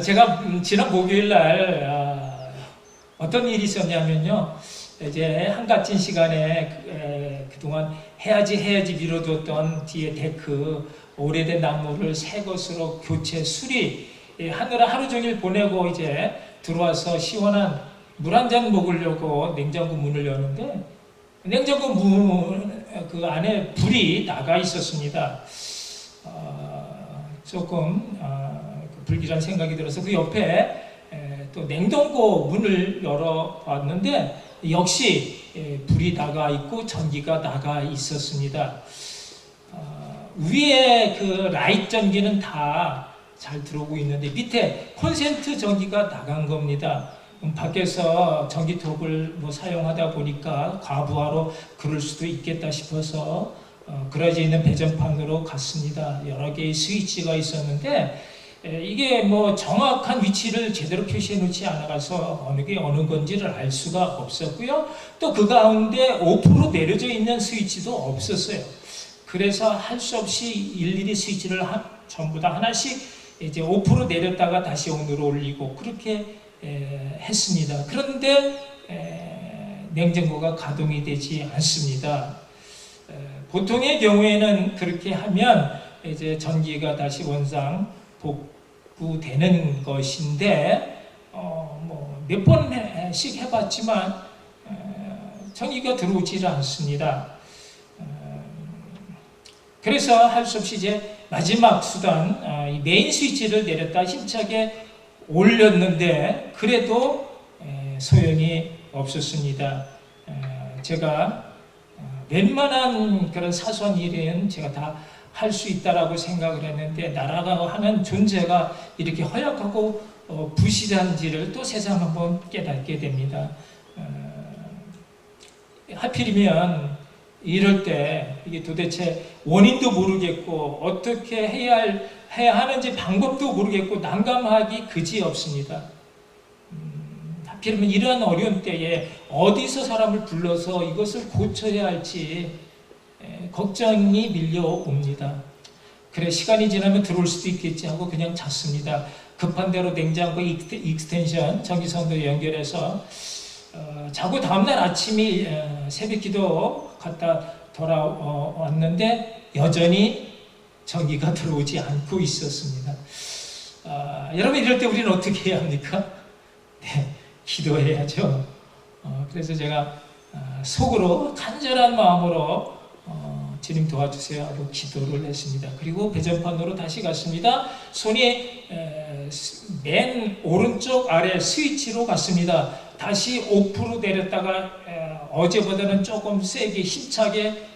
제가 지난 목요일 날 어떤 일이 있었냐면요. 이제 한가진 시간에 그동안 해야지 미뤄뒀던 뒤에 데크 오래된 나무를 새 것으로 교체 수리 하느라 하루 종일 보내고 이제 들어와서 시원한 물 한 잔 먹으려고 냉장고 문을 여는데 냉장고 문 그 안에 불이 나가 있었습니다. 조금 불길한 생각이 들어서 그 옆에 또 냉동고 문을 열어봤는데 역시 불이 나가 있고 전기가 나가 있었습니다. 위에 그 라이트 전기는 다 잘 들어오고 있는데 밑에 콘센트 전기가 나간 겁니다. 밖에서 전기톱을 사용하다 보니까 과부하로 그럴 수도 있겠다 싶어서 그려져 있는 배전판으로 갔습니다. 여러 개의 스위치가 있었는데 이게 정확한 위치를 제대로 표시해 놓지 않아서 어느 게 어느 건지를 알 수가 없었고요. 또 그 가운데 5% 내려져 있는 스위치도 없었어요. 그래서 할 수 없이 일일이 스위치를 전부 다 하나씩 이제 5% 내렸다가 다시 5로 올리고 그렇게 했습니다. 그런데 냉장고가 가동이 되지 않습니다. 보통의 경우에는 그렇게 하면 이제 전기가 다시 원상 복구되는 것인데 몇 번씩 해봤지만 전기가 들어오지 않습니다. 그래서 할 수 없이 이제 마지막 수단 이 메인 스위치를 내렸다 힘차게 올렸는데 그래도 소용이 없었습니다. 제가 웬만한 그런 사소한 일은 제가 다 할 수 있다라고 생각을 했는데 나라가 하는 존재가 이렇게 허약하고 부실한지를 또 세상 한번 깨닫게 됩니다. 하필이면 이럴 때 이게 도대체 원인도 모르겠고 어떻게 해야 하는지 방법도 모르겠고 난감하기 그지없습니다. 하필이면 이러한 어려운 때에 어디서 사람을 불러서 이것을 고쳐야 할지 걱정이 밀려옵니다. 그래 시간이 지나면 들어올 수도 있겠지 하고 그냥 잤습니다. 급한 대로 냉장고 익스텐션 전기선도 연결해서 자고 다음날 아침이 새벽 기도 갔다 돌아왔는데 여전히 전기가 들어오지 않고 있었습니다. 여러분 이럴 때 우리는 어떻게 해야 합니까? 네, 기도해야죠. 그래서 제가 속으로 간절한 마음으로 주님 도와주세요 하고 기도를 했습니다. 그리고 배전판으로 다시 갔습니다. 손이 맨 오른쪽 아래 스위치로 갔습니다. 다시 5% 내렸다가 어제보다는 조금 세게 힘차게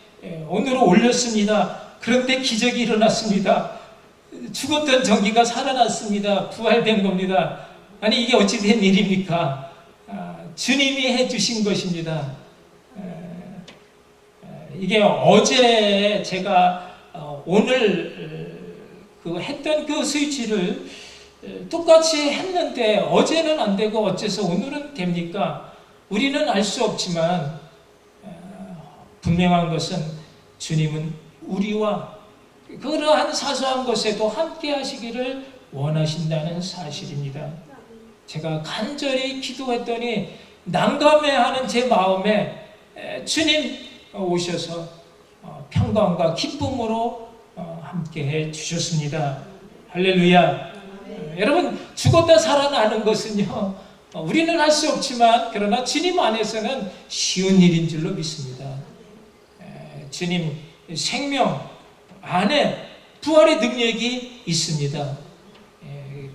오늘은 올렸습니다. 그런데 기적이 일어났습니다. 죽었던 전기가 살아났습니다. 부활된 겁니다. 아니 이게 어찌 된 일입니까? 주님이 해주신 것입니다. 이게 어제 제가 오늘 했던 그 스위치를 똑같이 했는데 어제는 안 되고 어째서 오늘은 됩니까? 우리는 알 수 없지만 분명한 것은 주님은 우리와 그러한 사소한 것에도 함께 하시기를 원하신다는 사실입니다. 제가 간절히 기도했더니 난감해하는 제 마음에 주님 오셔서 평강과 기쁨으로 함께해 주셨습니다. 할렐루야. 여러분 죽었다 살아나는 것은요 우리는 할 수 없지만 그러나 주님 안에서는 쉬운 일인 줄로 믿습니다. 주님 생명 안에 부활의 능력이 있습니다.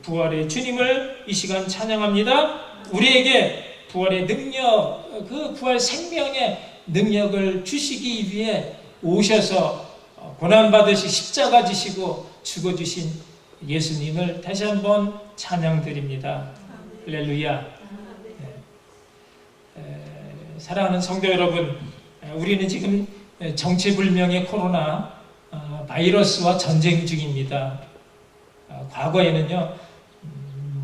부활의 주님을 이 시간 찬양합니다. 우리에게 부활의 능력, 그 부활 생명의 능력을 주시기 위해 오셔서 고난받으시 십자가 지시고 죽어주신 예수님을 다시 한번 찬양드립니다. 할렐루야. 사랑하는 성도 여러분, 우리는 지금 정체불명의 코로나 바이러스와 전쟁 중입니다. 과거에는요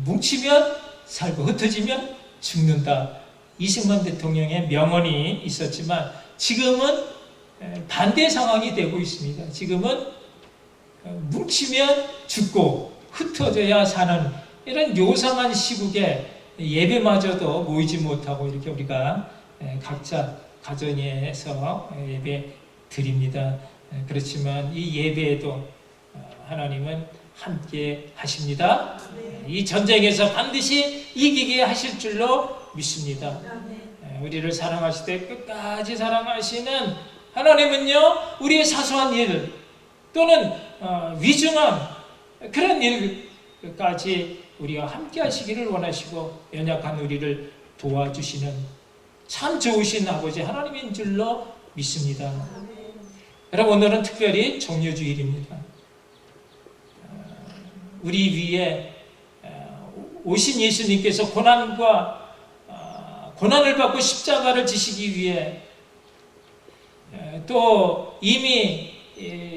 뭉치면 살고 흩어지면 죽는다. 이승만 대통령의 명언이 있었지만 지금은 반대 상황이 되고 있습니다. 지금은 뭉치면 죽고 흩어져야 사는 이런 요상한 시국에 예배마저도 모이지 못하고 이렇게 우리가 각자 가정에서 예배 드립니다. 그렇지만 이 예배에도 하나님은 함께 하십니다. 이 전쟁에서 반드시 이기게 하실 줄로 믿습니다. 우리를 사랑하실 때 끝까지 사랑하시는 하나님은요, 우리의 사소한 일 또는 위중한 그런 일까지 우리가 함께 하시기를 원하시고 연약한 우리를 도와주시는 참 좋으신 아버지 하나님인 줄로 믿습니다. 여러분, 오늘은 특별히 종려주일입니다. 우리 위에 오신 예수님께서 고난을 받고 십자가를 지시기 위해 또 이미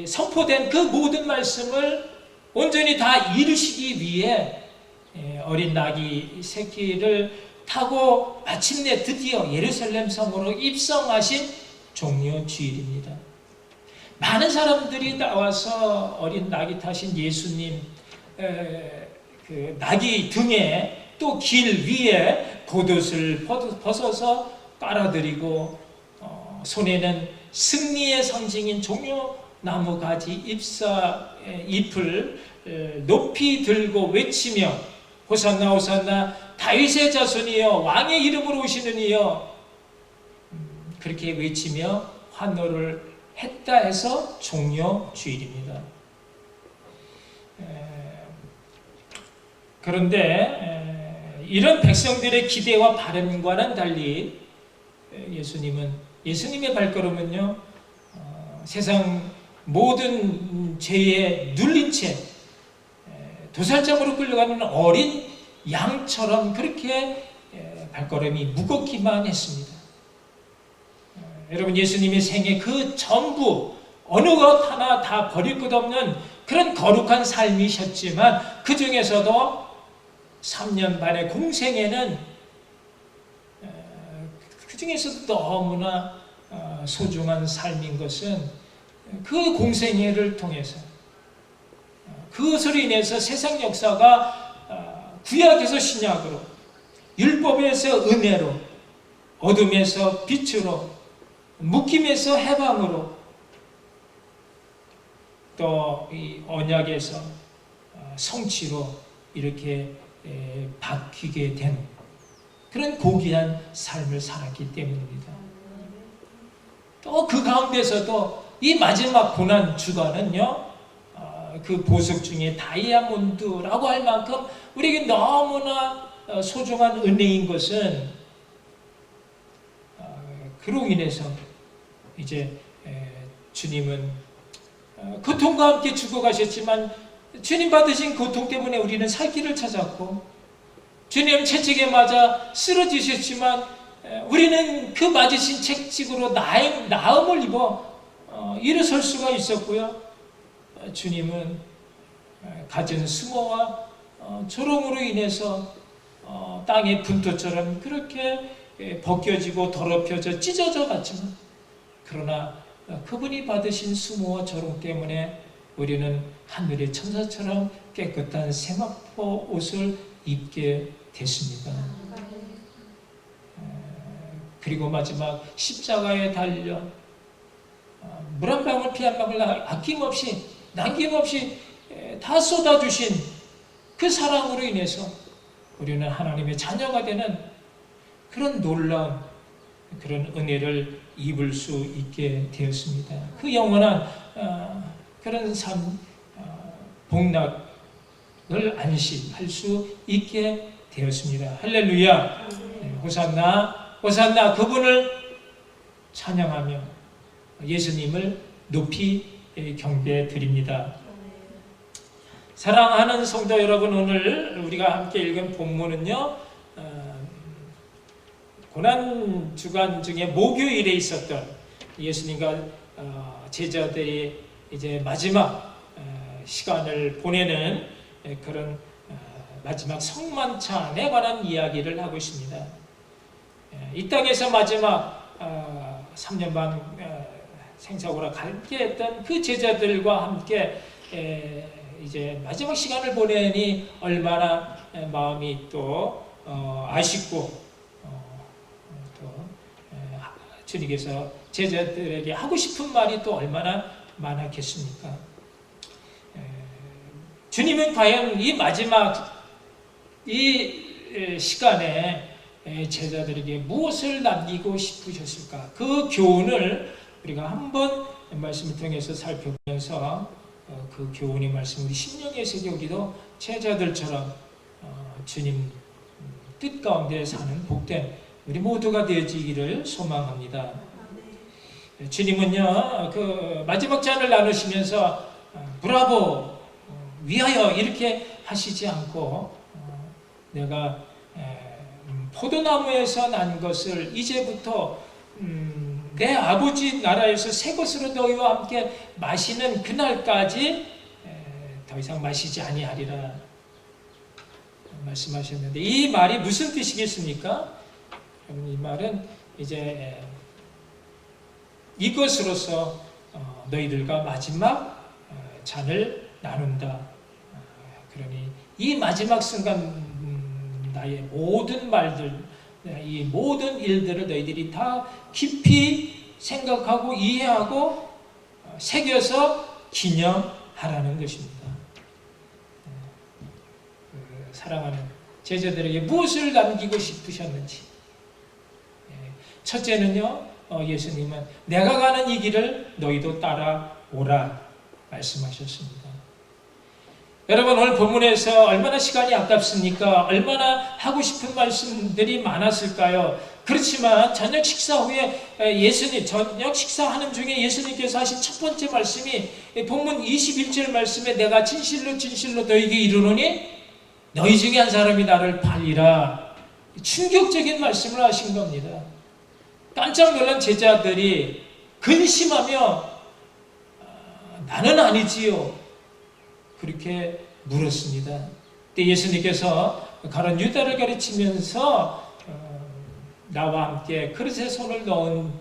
선포된 그 모든 말씀을 온전히 다 이루시기 위해 어린 나귀 새끼를 타고 마침내 드디어 예루살렘 성으로 입성하신 종려주일입니다. 많은 사람들이 나와서 어린 나귀 타신 예수님 그 나귀 등에 또 길 위에 겉옷을 벗어서 깔아드리고 손에는 승리의 상징인 종려나무 가지 잎을 높이 들고 외치며 호산나 호산나 다윗의 자손이여 왕의 이름으로 오시는 이여 그렇게 외치며 환호를 했다 해서 종려주일입니다. 그런데 이런 백성들의 기대와 바람과는 달리 예수님의 발걸음은요, 세상 모든 죄에 눌린 채 도살장으로 끌려가는 어린 양처럼 그렇게 발걸음이 무겁기만 했습니다. 여러분, 예수님의 생애 그 전부 어느 것 하나 다 버릴 것 없는 그런 거룩한 삶이셨지만 그 중에서도 3년 반의 공생애는 그 중에서도 너무나 소중한 삶인 것은 그 공생애를 통해서 그것으로 인해서 세상 역사가 구약에서 신약으로 율법에서 은혜로 어둠에서 빛으로 묶임에서 해방으로 또 이 언약에서 성취로 이렇게 바뀌게 된 그런 고귀한 삶을 살았기 때문입니다. 또 그 가운데서도 이 마지막 고난 주간은요, 그 보석 중에 다이아몬드라고 할 만큼 우리에게 너무나 소중한 은혜인 것은 그로 인해서 이제 주님은 고통과 함께 죽어가셨지만 주님 받으신 고통 때문에 우리는 살 길을 찾았고 주님 채찍에 맞아 쓰러지셨지만 우리는 그 맞으신 채찍으로 나음을 입어 일어설 수가 있었고요. 주님은 갖은 수모와 조롱으로 인해서 땅의 분토처럼 그렇게 벗겨지고 더럽혀져 찢어져 갔지만 그러나 그분이 받으신 수모와 조롱 때문에 우리는 하늘의 천사처럼 깨끗한 세마포 옷을 입게 됐습니다. 그리고 마지막 십자가에 달려 물 한 방울 피 한 방울 아낌없이 남김없이 다 쏟아주신 그 사랑으로 인해서 우리는 하나님의 자녀가 되는 그런 놀라운 그런 은혜를 입을 수 있게 되었습니다. 그 영원한 그런 삶, 복락을 안식할 수 있게 되었습니다. 할렐루야! 호산나, 호산나, 그분을 찬양하며 예수님을 높이 경배해 드립니다. 사랑하는 성도 여러분, 오늘 우리가 함께 읽은 본문은요, 고난 주간 중에 목요일에 있었던 예수님과 제자들이 이제 마지막 시간을 보내는 그런 마지막 성만찬에 관한 이야기를 하고 있습니다. 이 땅에서 마지막 3년 반 생사고라 함께 했던 그 제자들과 함께 이제 마지막 시간을 보내니 얼마나 마음이 또 아쉽고 또 주님께서 제자들에게 하고 싶은 말이 또 얼마나 많았겠습니까? 주님은 과연 이 마지막 이 시간에 제자들에게 무엇을 남기고 싶으셨을까? 그 교훈을 우리가 한번 말씀을 통해서 살펴보면서 그 교훈의 말씀, 우리 심령의 새겨기도 제자들처럼 주님 뜻 가운데 사는 복된 우리 모두가 되어지기를 소망합니다. 주님은요, 그 마지막 잔을 나누시면서 브라보, 위하여 이렇게 하시지 않고 내가 포도나무에서 난 것을 이제부터 내 아버지 나라에서 새 것으로 너희와 함께 마시는 그날까지 더 이상 마시지 아니하리라 말씀하셨는데, 이 말이 무슨 뜻이겠습니까? 이 말은 이제 이것으로서 너희들과 마지막 잔을 나눈다. 그러니 이 마지막 순간 나의 모든 말들, 이 모든 일들을 너희들이 다 깊이 생각하고 이해하고 새겨서 기념하라는 것입니다. 사랑하는 제자들에게 무엇을 남기고 싶으셨는지. 첫째는요, 예수님은 내가 가는 이 길을 너희도 따라오라 말씀하셨습니다. 여러분, 오늘 본문에서 얼마나 시간이 아깝습니까? 얼마나 하고 싶은 말씀들이 많았을까요? 그렇지만 저녁 식사 후에 저녁 식사하는 중에 예수님께서 하신 첫 번째 말씀이 본문 21절 말씀에 내가 진실로 진실로 너희에게 이르노니 너희 중에 한 사람이 나를 팔리라. 충격적인 말씀을 하신 겁니다. 깜짝 놀란 제자들이 근심하며 나는 아니지요, 그렇게 물었습니다. 그때 예수님께서 가론 유다를 가르치면서 나와 함께 그릇에 손을 넣은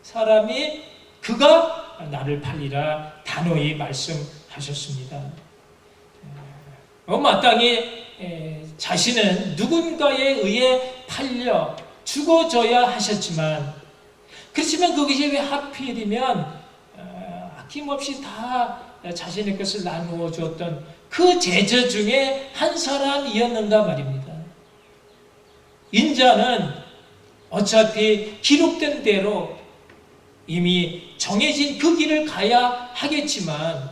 사람이 그가 나를 팔리라 단호히 말씀하셨습니다. 마땅히 자신은 누군가에 의해 팔려 죽어져야 하셨지만, 그렇지만 그것이 왜 하필이면 아낌없이 다 자신의 것을 나누어 주었던 그 제자 중에 한 사람이었는가 말입니다. 인자는 어차피 기록된 대로 이미 정해진 그 길을 가야 하겠지만,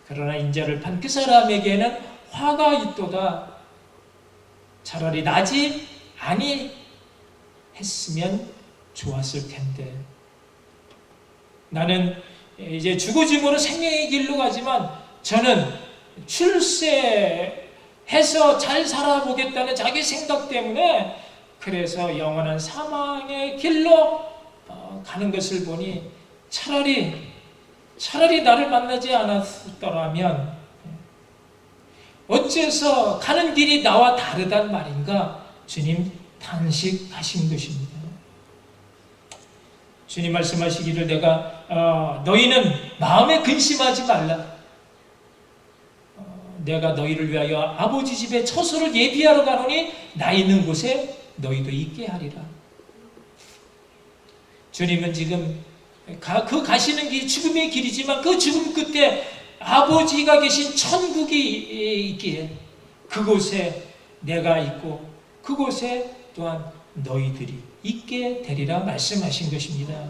그러나 인자를 판 그 사람에게는 화가 있도다. 차라리 나지 아니했으면 좋았을 텐데, 나는 이제 죽어짐으로 생명의 길로 가지만 저는 출세해서 잘 살아보겠다는 자기 생각 때문에 그래서 영원한 사망의 길로 가는 것을 보니 차라리 나를 만나지 않았더라면 어째서 가는 길이 나와 다르단 말인가 주님 탄식하신 것입니다. 주님 말씀하시기를 내가 너희는 마음에 근심하지 말라. 내가 너희를 위하여 아버지 집에 처소를 예비하러 가노니 나 있는 곳에 너희도 있게 하리라. 주님은 지금 그 가시는 길이 죽음의 길이지만 그 죽음 끝에 아버지가 계신 천국이 있기에 그곳에 내가 있고 그곳에 또한 너희들이 있게 되리라 말씀하신 것입니다.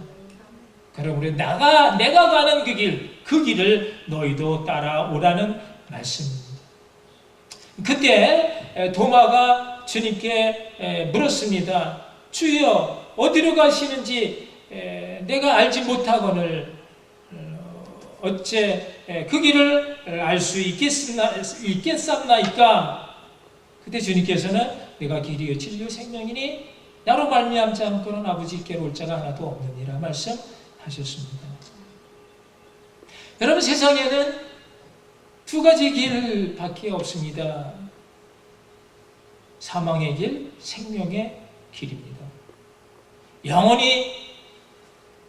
그러므로 내가 가는 그 길을 너희도 따라오라는 말씀입니다. 그때 도마가 주님께 물었습니다. 주여, 어디로 가시는지 내가 알지 못하거늘 어째 그 길을 알 수 있겠삼나이까? 그때 주님께서는 내가 길이요 진리요 생명이니 나로 말미암지 않고는 아버지께로 올 자가 하나도 없느니라 말씀하셨습니다. 여러분, 세상에는 두 가지 길밖에 없습니다. 사망의 길, 생명의 길입니다. 영원히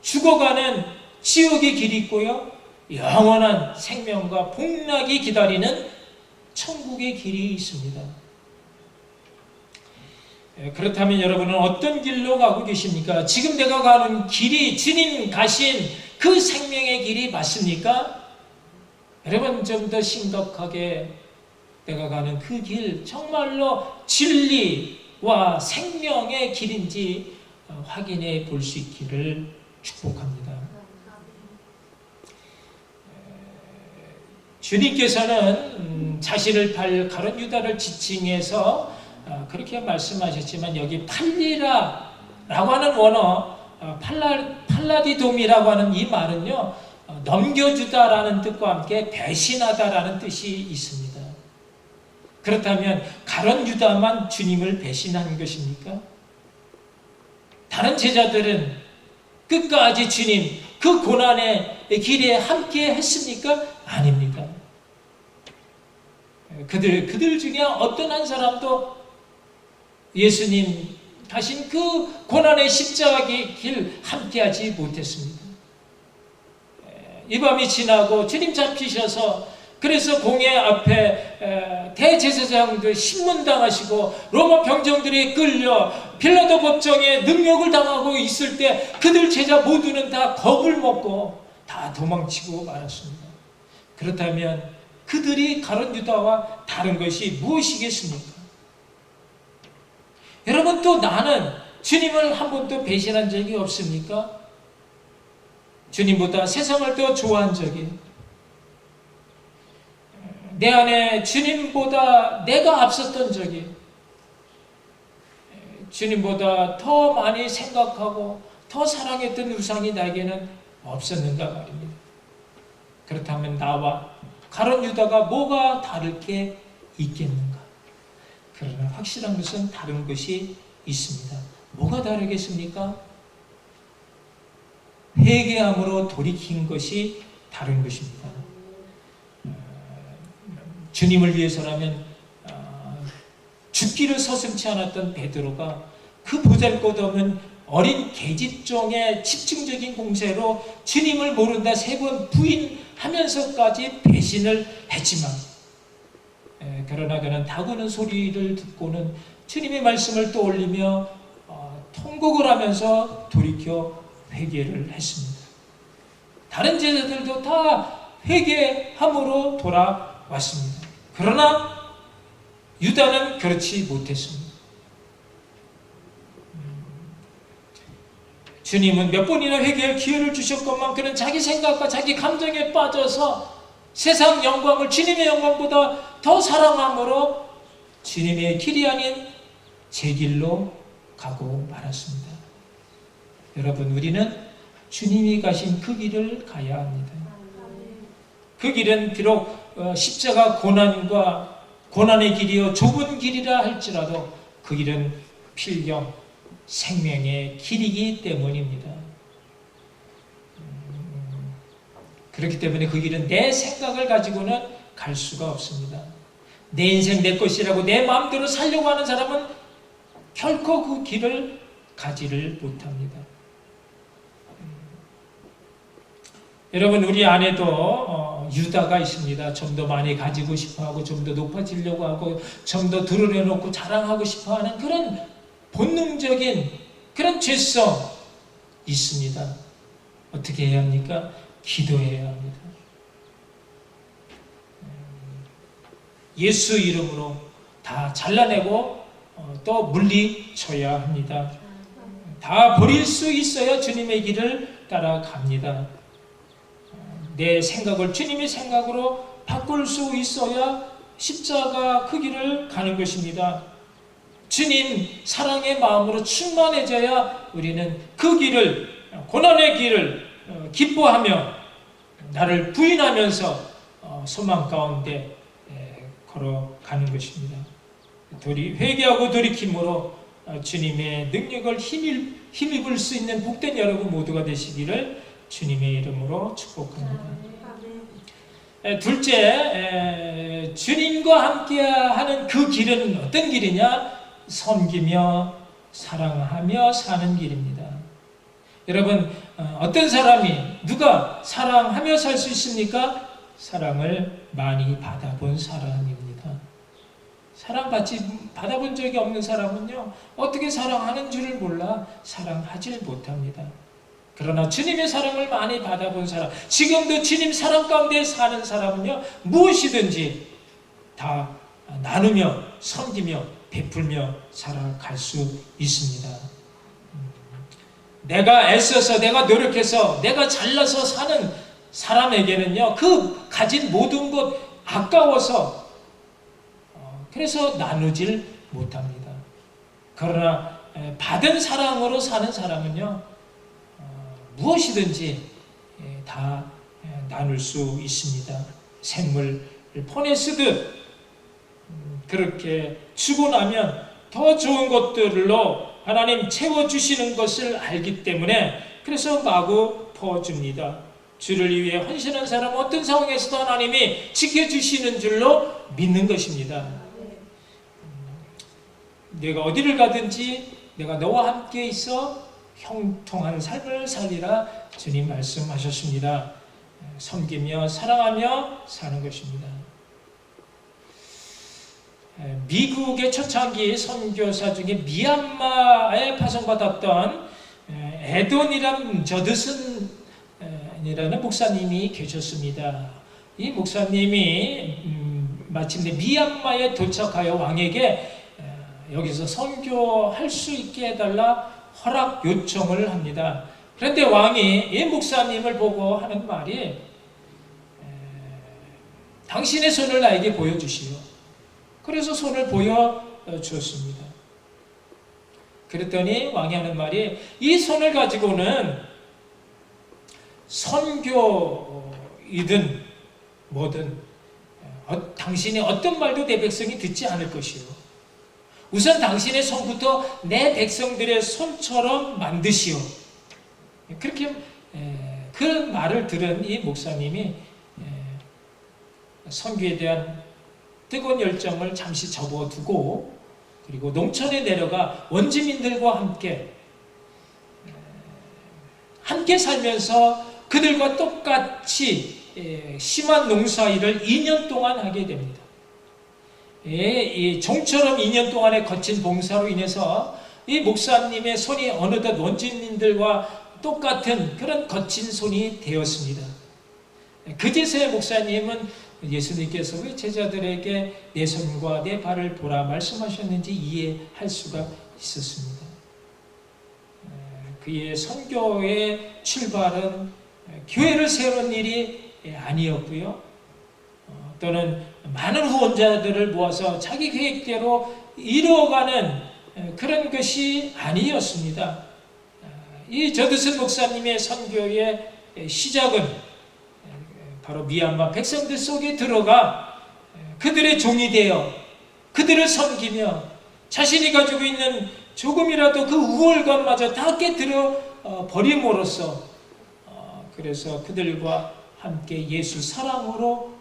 죽어가는 지옥의 길이 있고요, 영원한 생명과 복락이 기다리는 천국의 길이 있습니다. 그렇다면 여러분은 어떤 길로 가고 계십니까? 지금 내가 가는 길이 주님 가신 그 생명의 길이 맞습니까? 여러분, 좀 더 심각하게 내가 가는 그 길 정말로 진리와 생명의 길인지 확인해 볼 수 있기를 축복합니다. 주님께서는 자신을 팔 가룟 유다를 지칭해서 그렇게 말씀하셨지만, 여기 팔리라라고 하는 원어, 팔라디돔이라고 하는 이 말은요, 넘겨주다라는 뜻과 함께 배신하다라는 뜻이 있습니다. 그렇다면 가룟 유다만 주님을 배신한 것입니까? 다른 제자들은 끝까지 주님 그 고난의 길에 함께 했습니까? 아닙니다. 그들 중에 어떤 한 사람도 예수님 가신 그 고난의 십자가의 길 함께하지 못했습니다. 이 밤이 지나고 주님 잡히셔서, 그래서 공회 앞에 대제사장들 신문당하시고 로마 병정들이 끌려 빌라도 법정에 능력을 당하고 있을 때 그들 제자 모두는 다 겁을 먹고 다 도망치고 말았습니다. 그렇다면 그들이 가룟 유다와 다른 것이 무엇이겠습니까? 여러분, 또 나는 주님을 한 번도 배신한 적이 없습니까? 주님보다 세상을 더 좋아한 적이, 내 안에 주님보다 내가 앞섰던 적이, 주님보다 더 많이 생각하고 더 사랑했던 우상이 나에게는 없었는가 말입니다. 그렇다면 나와 가룟 유다가 뭐가 다를 게 있겠는가? 그러나 확실한 것은 다른 것이 있습니다. 뭐가 다르겠습니까? 회개함으로 돌이킨 것이 다른 것입니다. 주님을 위해서라면 죽기를 서슴지 않았던 베드로가 그 보잘것없는 어린 계집종의 집중적인 공세로 주님을 모른다 3번 부인하면서까지 배신을 했지만, 그러나 그는 다구는 소리를 듣고는 주님의 말씀을 떠올리며 통곡을 하면서 돌이켜 회개를 했습니다. 다른 제자들도 다 회개함으로 돌아왔습니다. 그러나 유다는 그렇지 못했습니다. 주님은 몇 번이나 회개할 기회를 주셨건만 그는 자기 생각과 자기 감정에 빠져서 세상 영광을 주님의 영광보다 더 사랑함으로 주님의 길이 아닌 제 길로 가고 말았습니다. 여러분, 우리는 주님이 가신 그 길을 가야 합니다. 그 길은 비록 십자가 고난의 길이요 좁은 길이라 할지라도 그 길은 필경 생명의 길이기 때문입니다. 그렇기 때문에 그 길은 내 생각을 가지고는 갈 수가 없습니다. 내 인생 내 것이라고 내 마음대로 살려고 하는 사람은 결코 그 길을 가지를 못합니다. 여러분, 우리 안에도 유다가 있습니다. 좀 더 많이 가지고 싶어하고 좀 더 높아지려고 하고 좀 더 드러내놓고 자랑하고 싶어하는 그런 본능적인 그런 죄성 있습니다. 어떻게 해야 합니까? 기도해야 합니다. 예수 이름으로 다 잘라내고 또 물리쳐야 합니다. 다 버릴 수 있어야 주님의 길을 따라갑니다. 내 생각을 주님의 생각으로 바꿀 수 있어야 십자가 그 길을 가는 것입니다. 주님 사랑의 마음으로 충만해져야 우리는 그 길을, 고난의 길을 기뻐하며 나를 부인하면서 소망 가운데 걸어가는 것입니다. 회개하고 돌이킴으로 주님의 능력을 힘입을 수 있는 복된 여러분 모두가 되시기를 주님의 이름으로 축복합니다. 둘째, 주님과 함께하는 그 길은 어떤 길이냐? 섬기며 사랑하며 사는 길입니다. 여러분, 어떤 사람이 누가 사랑하며 살 수 있습니까? 사랑을 많이 받아본 사람입니다. 받아본 적이 없는 사람은요, 어떻게 사랑하는 줄을 몰라 사랑하지 못합니다. 그러나 주님의 사랑을 많이 받아본 사람, 지금도 주님 사랑 가운데 사는 사람은요, 무엇이든지 다 나누며 섬기며 베풀며 살아갈 수 있습니다. 내가 애써서, 내가 노력해서, 내가 잘나서 사는 사람에게는요, 그 가진 모든 것 아까워서 그래서 나누질 못합니다. 그러나 받은 사랑으로 사는 사람은요, 무엇이든지 다 나눌 수 있습니다. 샘물을 폰에 쓰듯 그렇게 주고 나면 더 좋은 것들로 하나님 채워주시는 것을 알기 때문에 그래서 마구 퍼줍니다. 주를 위해 헌신한 사람은 어떤 상황에서도 하나님이 지켜주시는 줄로 믿는 것입니다. 내가 어디를 가든지 내가 너와 함께 있어 형통한 삶을 살리라 주님 말씀하셨습니다. 섬기며 사랑하며 사는 것입니다. 미국의 초창기 선교사 중에 미얀마에 파송받았던 에돈이란 저드슨이라는 목사님이 계셨습니다. 이 목사님이 마침내 미얀마에 도착하여 왕에게 여기서 선교할 수 있게 해달라 허락 요청을 합니다. 그런데 왕이 이 목사님을 보고 하는 말이 당신의 손을 나에게 보여주시오. 그래서 손을 보여주었습니다. 그랬더니 왕이 하는 말이 이 손을 가지고는 선교이든 뭐든 당신이 어떤 말도 내 백성이 듣지 않을 것이요. 우선 당신의 손부터 내 백성들의 손처럼 만드시오. 그렇게 그 말을 들은 이 목사님이 선교에 대한 뜨거운 열정을 잠시 접어두고 그리고 농촌에 내려가 원주민들과 함께 살면서 그들과 똑같이 심한 농사일을 2년 동안 하게 됩니다. 이 종처럼 2년 동안의 거친 봉사로 인해서 이 목사님의 손이 어느덧 원주민들과 똑같은 그런 거친 손이 되었습니다. 그제서야 목사님은 예수님께서 왜 제자들에게 내 손과 내 발을 보라 말씀하셨는지 이해할 수가 있었습니다. 그의 선교의 출발은 교회를 세우는 일이 아니었고요. 또는 많은 후원자들을 모아서 자기 계획대로 이루어가는 그런 것이 아니었습니다. 이 저드슨 목사님의 선교의 시작은 바로 미얀마 백성들 속에 들어가 그들의 종이 되어 그들을 섬기며 자신이 가지고 있는 조금이라도 그 우월감마저 다 깨뜨려 버림으로써 그래서 그들과 함께 예수 사랑으로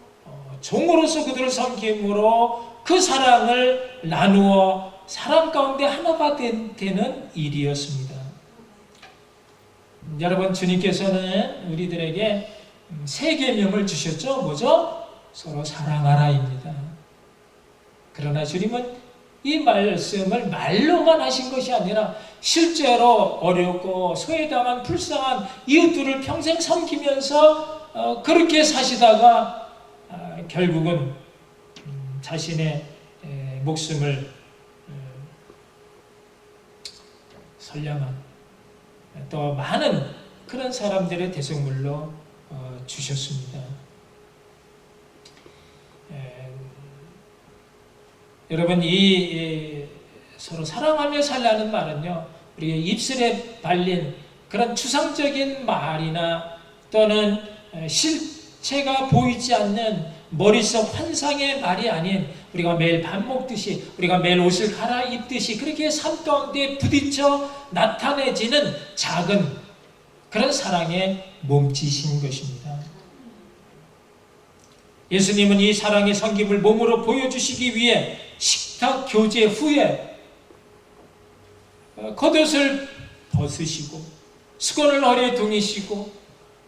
종으로서 그들을 섬김으로 그 사랑을 나누어 사랑 가운데 하나가 되는 일이었습니다. 여러분, 주님께서는 우리들에게 세 계명을 주셨죠. 뭐죠? 서로 사랑하라입니다. 그러나 주님은 이 말씀을 말로만 하신 것이 아니라 실제로 어렵고 소외당한 불쌍한 이웃들을 평생 섬기면서 그렇게 사시다가 결국은 자신의 목숨을 선량한 또 많은 그런 사람들의 대속물로 주셨습니다. 여러분, 이 서로 사랑하며 살라는 말은요, 우리가 입술에 발린 그런 추상적인 말이나 또는 실체가 보이지 않는 머릿속 환상의 말이 아닌 우리가 매일 밥 먹듯이 우리가 매일 옷을 갈아입듯이 그렇게 삶 가운데 부딪혀 나타내지는 작은 그런 사랑의 몸짓인 것입니다. 예수님은 이 사랑의 섬김을 몸으로 보여주시기 위해 식탁 교제 후에 겉옷을 벗으시고 수건을 허리에 둥이시고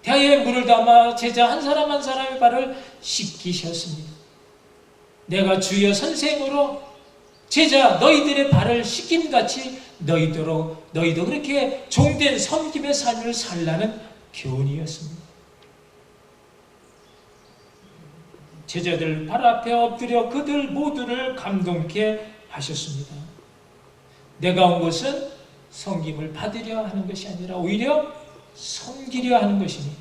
대야에 물을 담아 제자 한 사람 한 사람의 발을 씻기셨습니다. 내가 주여 선생으로 제자 너희들의 발을 씻김같이 너희도 그렇게 종된 섬김의 삶을 살라는 교훈이었습니다. 제자들 발 앞에 엎드려 그들 모두를 감동케 하셨습니다. 내가 온 것은 섬김을 받으려 하는 것이 아니라 오히려 섬기려 하는 것이니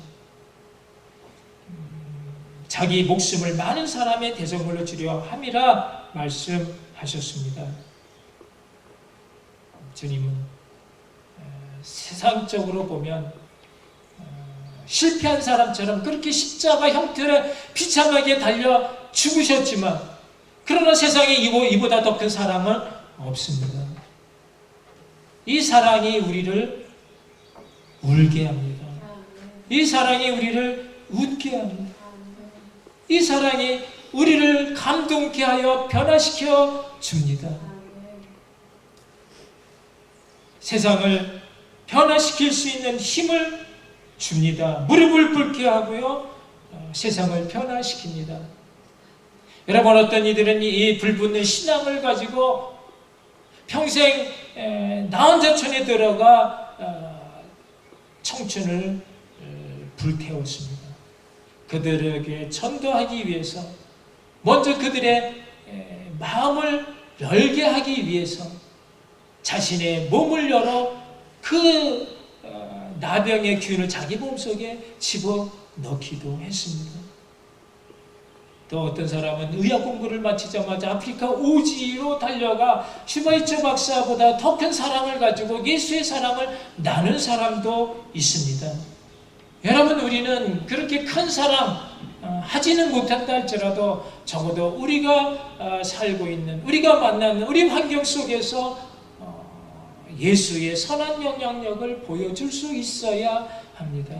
자기 목숨을 많은 사람의 대성물로 주려 함이라 말씀하셨습니다. 주님은 세상적으로 보면 실패한 사람처럼 그렇게 십자가 형태를 비참하게 달려 죽으셨지만 그러나 세상에 이보다 더 큰 사랑은 없습니다. 이 사랑이 우리를 울게 합니다. 이 사랑이 우리를 웃게 합니다. 이 사랑이 우리를 감동케 하여 변화시켜 줍니다. 세상을 변화시킬 수 있는 힘을 줍니다. 무릎을 꿇게 하고요, 세상을 변화시킵니다. 여러분, 어떤 이들은 이 불붙는 신앙을 가지고 평생 나 혼자 촌에 들어가 청춘을 불태웠습니다. 그들에게 전도하기 위해서, 먼저 그들의 마음을 열게 하기 위해서 자신의 몸을 열어 그 나병의 균을 자기 몸속에 집어넣기도 했습니다. 또 어떤 사람은 의학 공부를 마치자마자 아프리카 오지로 달려가 슈바이처 박사보다 더 큰 사랑을 가지고 예수의 사랑을 나눈 사람도 있습니다. 여러분, 우리는 그렇게 큰 사랑 하지는 못한다 할지라도 적어도 우리가 살고 있는, 우리가 만나는 우리 환경 속에서 예수의 선한 영향력을 보여줄 수 있어야 합니다.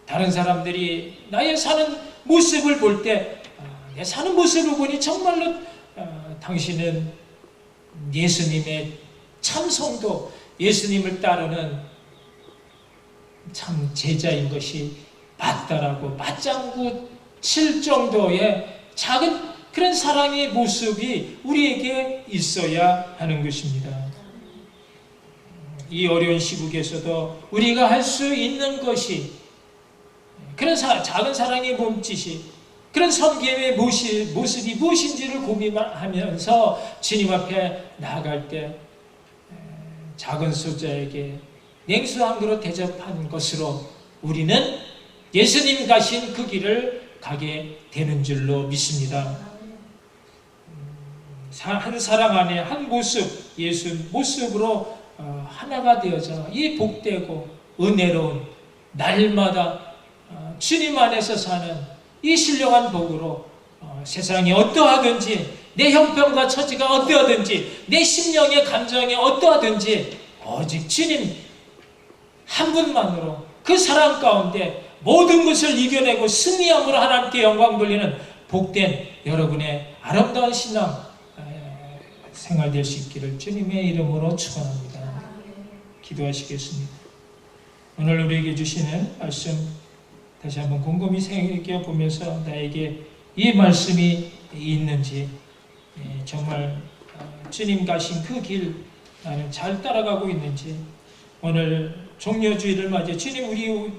다른 사람들이 나의 사는 모습을 볼 때, 내 사는 모습을 보니 정말로 당신은 예수님의 참 성도, 예수님을 따르는 참 제자인 것이 맞다라고 맞장구 칠 정도의 작은 그런 사랑의 모습이 우리에게 있어야 하는 것입니다. 이 어려운 시국에서도 우리가 할 수 있는 것이 그런 작은 사랑의 몸짓이, 그런 섬김의 모습이 무엇인지를 고민하면서 주님 앞에 나아갈 때 작은 소자에게 냉수 한 그릇 대접한 것으로 우리는 예수님 가신 그 길을 가게 되는 줄로 믿습니다. 한 사랑 안에 한 모습, 예수 모습으로 하나가 되어져 이 복되고 은혜로운 날마다 주님 안에서 사는 이 신령한 복으로 세상이 어떠하든지, 내 형편과 처지가 어떠하든지, 내 심령의 감정이 어떠하든지 오직 주님 한 분만으로 그 사랑 가운데 모든 것을 이겨내고 승리함으로 하나님께 영광 돌리는 복된 여러분의 아름다운 신앙 생활 될 수 있기를 주님의 이름으로 축원합니다. 기도하시겠습니다. 오늘 우리에게 주시는 말씀 다시 한번 곰곰이 새겨보면서 나에게 이 말씀이 있는지, 정말 주님 가신 그 길 나는 잘 따라가고 있는지, 오늘 종려주의를 맞이해 주님 우리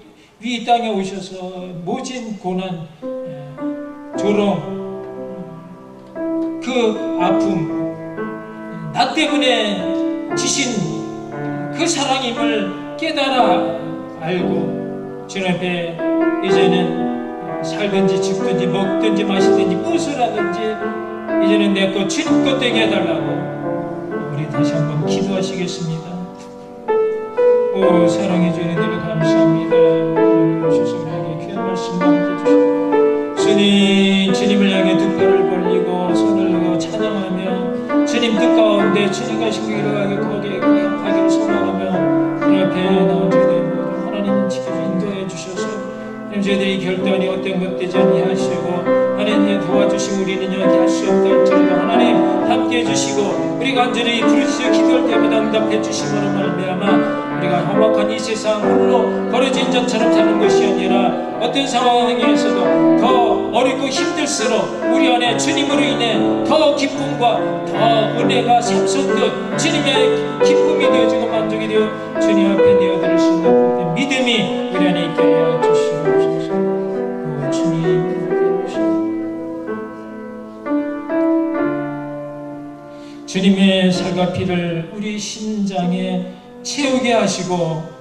이 땅에 오셔서 모진 고난, 조롱, 그 아픔, 나 때문에 지신 그 사랑임을 깨달아 알고 주님 앞에 이제는 살든지 죽든지 먹든지 마시든지 무엇을 하든지 이제는 내 것 주님 것 되게 해달라고 우리 다시 한번 기도하시겠습니다. 오 사랑해 주는 대로 감사합니다. 오셔서 우리에게 귀한 말씀 남겨주시고 주님을 향해 두 팔을 벌리고 손을 들고 찬양하며 주님 뜻 가운데 주님 가신 길을 가게 거기에 가기를 소망하며 그 앞에 나온 저희들 모두 하나님 지켜 인도해 주셔서 저희들이 결단이 어떤 것 되지 아니하시고 하나님 도와주시고 우리는 여기 할 수 없다 할지라도 하나님 함께 해주시고 우리가 간절히 부르짖어 기도할 때마다 응답해 주심으로 말미암아 우리가 험악한 이 세상 홀로 버려진 자처럼 사는 것이 아니라 어떤 상황에서도 더 어렵고 힘들수록 우리 안에 주님으로 인해 더 기쁨과 더 은혜가 샘솟듯 주님의 기쁨이 되어지고 만족이 되어 주님 앞에 내어드릴 수 있는 믿음이 우리 안에 있게 하여 주시옵소서. 주님 주님의 살과 피를 우리 심장에 채우게 하시고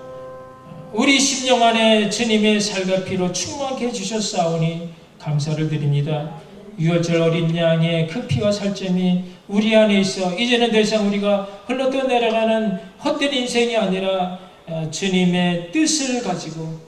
우리 심령 안에 주님의 살과 피로 충만케 해주셨사오니 감사를 드립니다. 유월절 어린 양의 그 피와 살점이 우리 안에 있어 이제는 더 이상 우리가 흘러 내려가는 헛된 인생이 아니라 주님의 뜻을 가지고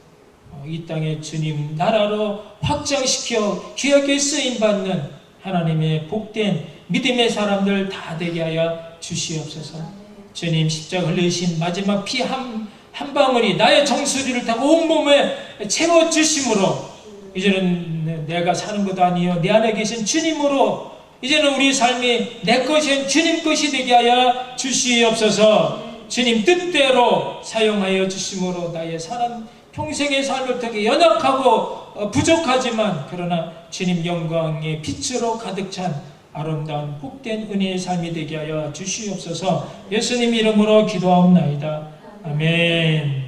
이 땅에 주님 나라로 확장시켜 귀하게 쓰임받는 하나님의 복된 믿음의 사람들 다 되게 하여 주시옵소서. 주님 십자가 흘리신 마지막 피 한 방울이 나의 정수리를 타고 온몸에 채워주심으로 이제는 내가 사는 것도 아니요 내 안에 계신 주님으로 이제는 우리 삶이 내 것이 아닌 주님 것이 되게 하여 주시옵소서. 주님 뜻대로 사용하여 주심으로 나의 사람 평생의 삶을 통해 연약하고 부족하지만 그러나 주님 영광의 빛으로 가득 찬 아름다운 복된 은혜의 삶이 되게 하여 주시옵소서. 예수님 이름으로 기도하옵나이다. 아멘.